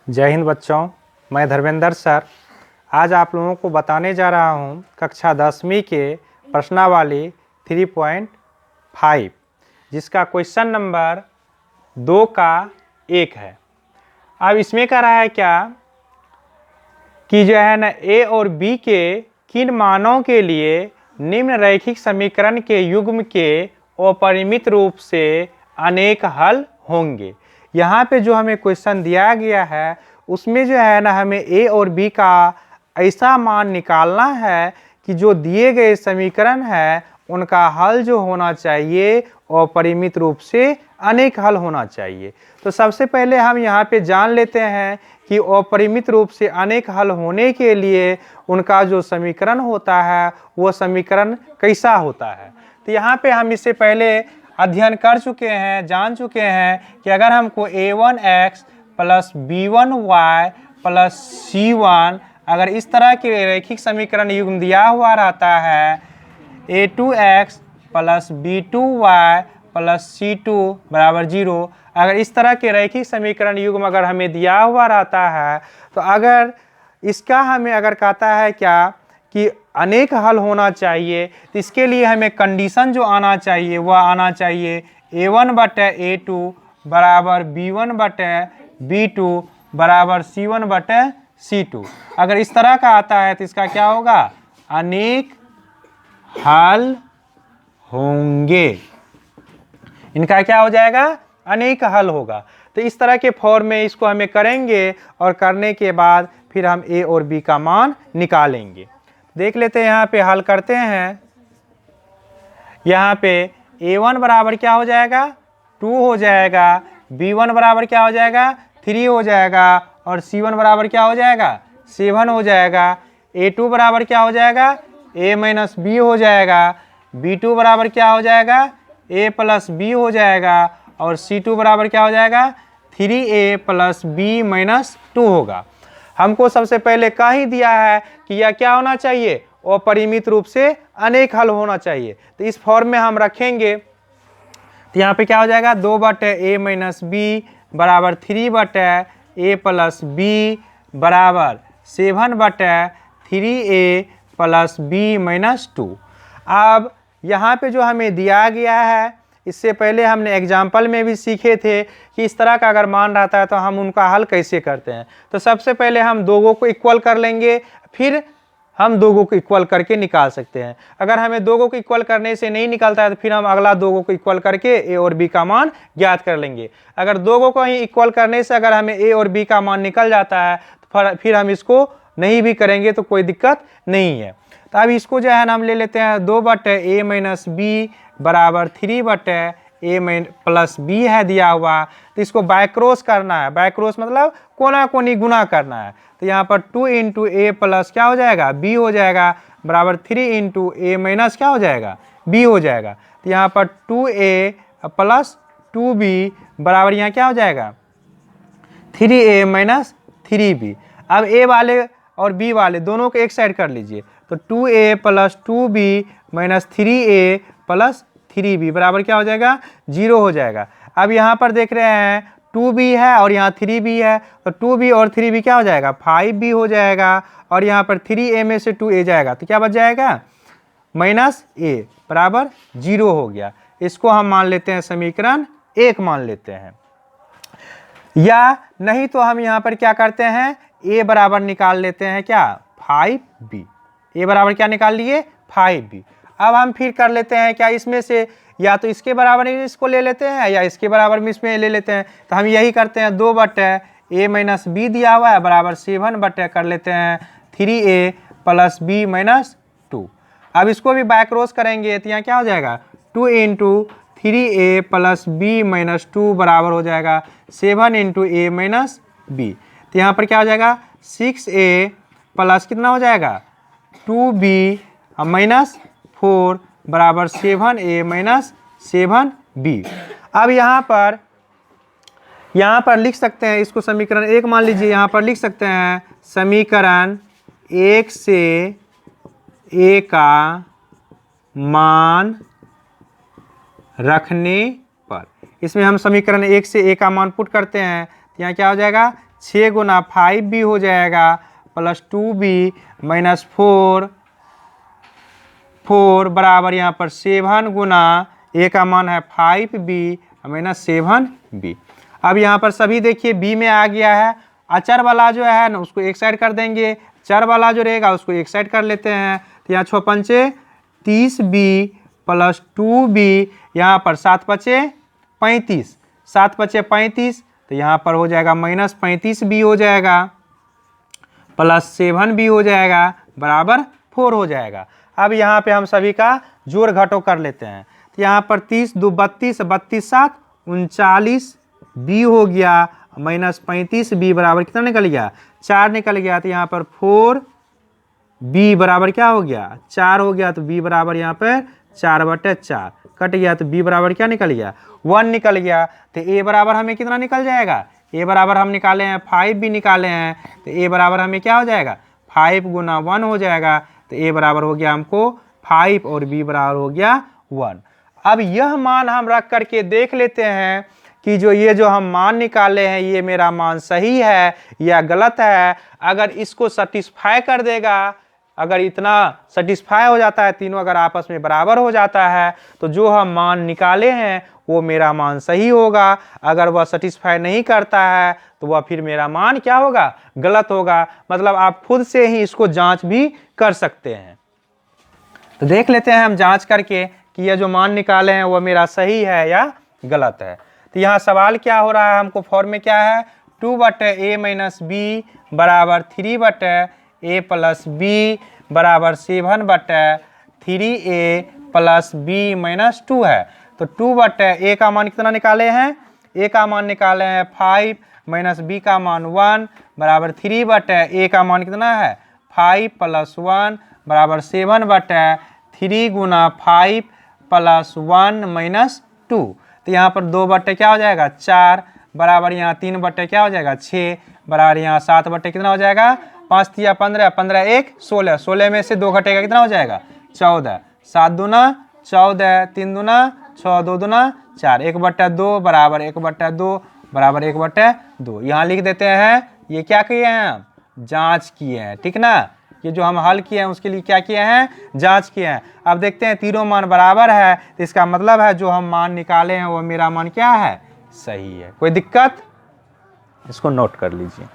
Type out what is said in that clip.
जय हिंद बच्चों, मैं धर्मेंद्र सर आज आप लोगों को बताने जा रहा हूं कक्षा 10वीं के प्रश्नावली 3.5 जिसका क्वेश्चन नंबर 2 का 1 है। अब इसमें कह रहा है क्या कि जो है ना ए और बी के किन मानों के लिए निम्न रैखिक समीकरण के युग्म के अपरिमित रूप से अनेक हल होंगे। यहाँ पे जो हमें क्वेश्चन दिया गया है उसमें जो है ना हमें ए और बी का ऐसा मान निकालना है कि जो दिए गए समीकरण है उनका हल जो होना चाहिए अपरिमित रूप से अनेक हल होना चाहिए। तो सबसे पहले हम यहाँ पे जान लेते हैं कि अपरिमित रूप से अनेक हल होने के लिए उनका जो समीकरण होता है वो समीकरण कैसा होता है। तो यहाँ पे हम इससे पहले अध्ययन कर चुके हैं, जान चुके हैं कि अगर हमको a1x plus b1y plus c1 अगर इस तरह के रैखिक समीकरण युग्म दिया हुआ रहता है a2x plus b2y plus c2 बराबर 0, अगर इस तरह के रैखिक समीकरण युग्म अगर हमें दिया हुआ रहता है तो अगर इसका हमें अगर कहता है क्या कि अनेक हल होना चाहिए तो इसके लिए हमें कंडीशन जो आना चाहिए वह आना चाहिए a1/a2 बराबर b1/b2 बराबर c1/c2। अगर इस तरह का आता है तो इसका क्या होगा, अनेक हल होंगे। इनका क्या हो जाएगा, अनेक हल होगा। तो इस तरह के फॉर्म में इसको हमें करेंगे और करने के बाद फिर हम ए और बी का मान निकालेंगे। देख लेते हैं, यहाँ पे हल करते हैं। यहाँ पे a1 बराबर क्या हो जाएगा, 2 हो जाएगा, b1 बराबर क्या हो जाएगा, 3 हो जाएगा और c1 बराबर क्या हो जाएगा, 7 हो जाएगा। a2 बराबर क्या हो जाएगा, a माइनस b हो जाएगा। b2 बराबर क्या हो जाएगा, a प्लस b हो जाएगा और c2 बराबर क्या हो जाएगा, 3a प्लस b माइनस 2 होगा। हमको सबसे पहले कह ही दिया है कि यह क्या होना चाहिए, अपरिमित रूप से अनेक हल होना चाहिए। तो इस फॉर्म में हम रखेंगे तो यहाँ पे क्या हो जाएगा, 2/a माइनस b बराबर 3/a प्लस b बराबर 7/3a प्लस b माइनस 2। अब यहाँ पे जो हमें दिया गया है, इससे पहले हमने एग्जाम्पल में भी सीखे थे कि इस तरह का अगर मान रहता है तो हम उनका हल कैसे करते हैं। तो सबसे पहले हम दोगों को इक्वल कर लेंगे, फिर हम दोगों को इक्वल करके निकाल सकते हैं। अगर हमें दोगों को इक्वल करने से नहीं निकलता है तो फिर हम अगला दोगों को इक्वल करके ए और बी का मान ज्ञात कर लेंगे। अगर दोगों को ही इक्वल करने से अगर हमें ए और बी का मान निकल जाता है तो फिर हम इसको नहीं भी करेंगे तो कोई दिक्कत नहीं है। तो अब इसको जो है ना हम ले लेते हैं, 2/a माइनस b बराबर 3/a प्लस b है दिया हुआ। तो इसको बाय क्रॉस करना है, बाय क्रॉस मतलब कोना कोनी गुना करना है। तो यहाँ पर 2 इंटू ए प्लस क्या हो जाएगा, b हो जाएगा बराबर 3 इंटू ए माइनस क्या हो जाएगा, b हो जाएगा। तो यहाँ पर 2a प्लस 2b बराबर यहाँ क्या हो जाएगा, 3a माइनस 3b। अब a वाले और b वाले दोनों को एक साइड कर लीजिए तो 2a plus 2b minus 3a plus 3b बराबर क्या हो जाएगा, 0 हो जाएगा। अब यहाँ पर देख रहे हैं 2b है और यहाँ 3b है तो 2b और 3b क्या हो जाएगा, 5b हो जाएगा और यहाँ पर 3a में से 2a जाएगा तो क्या बच जाएगा, माइनस a बराबर 0 हो गया। इसको हम मान लेते हैं समीकरण 1 मान लेते हैं। या नहीं तो हम यहाँ पर क्या करते हैं, a बराबर निकाल लेते हैं क्या, 5b। a बराबर क्या निकाल लिए, 5b। अब हम फिर कर लेते हैं क्या, इसमें से या तो इसके बराबर इसको ले लेते हैं या इसके बराबर में इसमें ले लेते हैं। तो हम यही करते हैं, 2/a माइनस b दिया हुआ है बराबर 7 कर लेते हैं 3a प्लस b माइनस 2। अब इसको भी बाय क्रॉस करेंगे तो यहाँ क्या हो जाएगा, 2 into 3a plus b minus 2 बराबर हो जाएगा 7 इंटू a माइनस b। तो यहाँ पर क्या हो जाएगा, 6a प्लस कितना हो जाएगा, 2b माइनस 4 बराबर 7a माइनस 7b। अब यहाँ पर लिख सकते हैं, इसको समीकरण 1 मान लीजिए। यहाँ पर लिख सकते हैं समीकरण 1 से a का मान रखने पर, इसमें हम समीकरण 1 से a का मान पुट करते हैं तो यहाँ क्या हो जाएगा, 6 गुना 5b हो जाएगा प्लस 2b माइनस 4 बराबर यहाँ पर 7 गुना a का मान है 5b माइनस 7b। अब यहाँ पर सभी देखिए b में आ गया है। अचर वाला जो है ना उसको एक साइड कर देंगे, चर वाला जो रहेगा उसको एक साइड कर लेते हैं। तो यहाँ 6 पंचे 30b प्लस 2b, यहाँ पर 7 पचे 35, 7 पचे 35, तो यहाँ पर हो जाएगा माइनस 35b हो जाएगा प्लस 7b हो जाएगा बराबर 4 हो जाएगा। अब यहाँ पे हम सभी का जोड़ घटो कर लेते हैं। तो यहाँ पर 30 2 32, 32 7 39b हो गया माइनस 35b बराबर कितना निकल गया 4 निकल गया। तो यहाँ पर 4b बराबर क्या हो गया 4 हो गया। तो b बराबर यहाँ पर 4/4 कट गया। तो b बराबर क्या निकल गया 1 निकल गया। तो a बराबर हमें कितना निकल जाएगा, a बराबर हम निकाले हैं 5 भी निकाले हैं। तो a बराबर हमें क्या हो जाएगा 5 गुना 1 हो जाएगा। तो a बराबर हो गया हमको 5 और b बराबर हो गया 1। अब यह मान हम रख करके देख लेते हैं कि जो हम मान निकाले हैं ये मेरा मान सही है या गलत है। अगर इसको सेटिस्फाई कर देगा, अगर इतना सेटिस्फाई हो जाता है, तीनों अगर आपस में बराबर हो जाता है, तो जो हम मान निकाले हैं वो मेरा मान सही होगा। अगर वह सेटिस्फाई नहीं करता है तो वह फिर मेरा मान क्या होगा गलत होगा। मतलब आप खुद से ही इसको जांच भी कर सकते हैं। तो देख लेते हैं हम जांच करके कि यह जो मान निकाले हैं वह मेरा सही है या गलत है। तो यहाँ सवाल क्या हो रहा है, हमको फॉर्म में क्या है 2/a माइनस b बराबर 3/a प्लस b बराबर 7/3a प्लस b माइनस 2 है। तो 2/a का मान कितना निकाले हैं, a का मान निकाले हैं 5 माइनस b का मान 1 बराबर 3/a का मान कितना है 5 प्लस 1 बराबर 7/3 गुना 5 प्लस 1 माइनस 2। तो यहाँ पर 2/, क्या हो जाएगा 4 बराबर यहाँ 3/, क्या हो जाएगा 6 बराबर यहाँ 7/, कितना हो जाएगा 5 तिया 15, 15 1 16, 16 में से 2 घटेगा कितना हो जाएगा 14, 7 दूना 14, 3 दूना 6, 2 दूना 4, 1/2 बराबर 1/2 बराबर 1/2। यहाँ लिख देते हैं। ये क्या किए हैं हम जांच किए हैं, ठीक ना। ये जो हम हल किए हैं उसके लिए क्या किए हैं जांच किए हैं। अब देखते हैं तीनों मान बराबर है, तो इसका मतलब है जो हम मान निकाले हैं वो मेरा मान क्या है सही है। कोई दिक्कत, इसको नोट कर लीजिए।